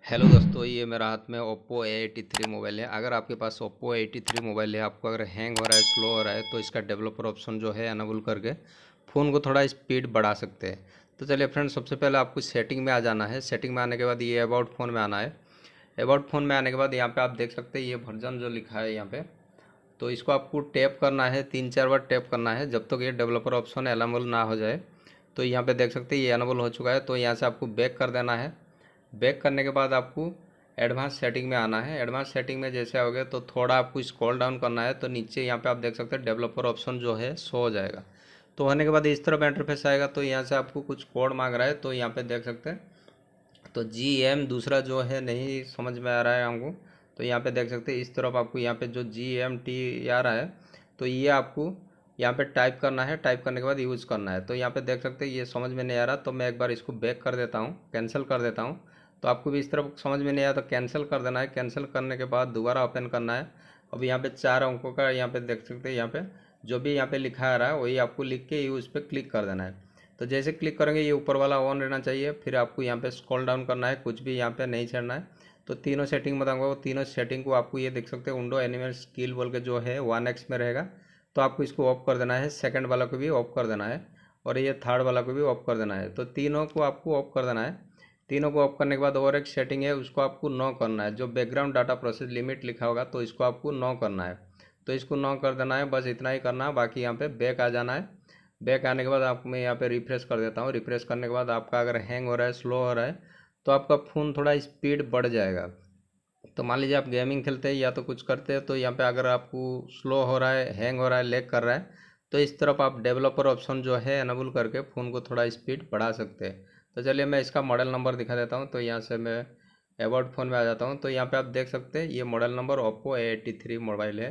Hello दोस्तों, ये मेरा हाथ में Oppo A83 मोबाइल है। अगर आपके पास Oppo A83 मोबाइल है, आपको अगर हैंग हो रहा है, स्लो हो रहा है, तो इसका डेवलपर ऑप्शन जो है अनेबल करके फ़ोन को थोड़ा स्पीड बढ़ा सकते हैं। तो चलिए फ्रेंड्स, सबसे पहले आपको सेटिंग में आ जाना है। सेटिंग में आने के बाद ये अबाउट फ़ोन में आना है। अबाउट फ़ोन में आने के बाद यहाँ पे आप देख सकते हैं ये वर्जन जो लिखा है यहाँ पे, तो इसको आपको टैप करना है, 3-4 बार टैप करना है जब तक ये डेवलपर ऑप्शन अनेबल ना हो जाए। तो यहाँ पे देख सकते हैं ये अनेबल हो चुका है, तो यहाँ से आपको बैक कर देना है। बैक करने के बाद आपको एडवांस सेटिंग में आना है। एडवांस सेटिंग में जैसे आओगे तो थोड़ा आपको स्क्रॉल डाउन करना है, तो नीचे यहाँ पे आप देख सकते हैं डेवलपर ऑप्शन जो है शो हो जाएगा। तो होने के बाद इस तरफ इंटरफेस आएगा, तो यहाँ से आपको कुछ कोड मांग रहा है, तो यहाँ पे देख सकते हैं तो GM दूसरा जो है नहीं समझ में आ रहा है हमको, तो यहाँ पे देख सकते हैं इस तरफ आपको यहाँ पे जो GMT आ रहा है, तो ये आपको यहाँ पे टाइप करना है। टाइप करने के बाद यूज़ करना है। तो यहाँ पे देख सकते हैं ये समझ में नहीं आ रहा, तो मैं एक बार इसको बैक कर देता हूँ, कैंसिल कर देता हूँ। तो आपको भी इस तरफ समझ में नहीं आया तो कैंसिल कर देना है। कैंसिल करने के बाद दोबारा ओपन करना है। अब यहाँ पे 4 अंकों का यहाँ पे देख सकते हैं, यहाँ पे जो भी यहाँ पे लिखा आ रहा है वही आपको लिख के उस पर क्लिक कर देना है। तो जैसे क्लिक करेंगे ये ऊपर वाला ऑन रहना चाहिए, फिर आपको यहाँ पे स्क्रॉल डाउन करना है, कुछ भी यहाँ पे नहीं छेड़ना है। तो तीनों सेटिंग बताऊंगा, वो तीनों सेटिंग को आपको ये देख सकते हैं विंडो एनिमल स्किल बोल के जो है 1x में रहेगा, तो आपको इसको ऑफ कर देना है। सेकंड वाला को भी ऑफ कर देना है और ये थर्ड वाला को भी ऑफ कर देना है। तो तीनों को आपको ऑफ कर देना है। तीनों को ऑफ करने के बाद और एक सेटिंग है, उसको आपको नो करना है। जो बैकग्राउंड डाटा प्रोसेस लिमिट लिखा होगा तो इसको आपको नो करना है। तो इसको नो कर देना है, बस इतना ही करना है। बाकी यहाँ पे बैक आ जाना है। बैक आने के बाद आपको मैं यहाँ पे रिफ्रेश कर देता हूँ। रिफ्रेश करने के बाद आपका अगर हैंग हो रहा है, स्लो हो रहा है, तो आपका फ़ोन थोड़ा स्पीड बढ़ जाएगा। तो मान लीजिए आप गेमिंग खेलते हैं या तो कुछ करते हैं, तो यहाँ पे अगर आपको स्लो हो रहा है, हैंग हो रहा है, लैग कर रहा है, तो इस तरफ आप डेवलपर ऑप्शन जो है अनेबल करके फ़ोन को थोड़ा स्पीड बढ़ा सकते हैं। तो चलिए मैं इसका मॉडल नंबर दिखा देता हूँ। तो यहाँ से मैं अबाउट फ़ोन में आ जाता हूँ, तो यहाँ पे आप देख सकते हैं ये model number Oppo A83 mobile है।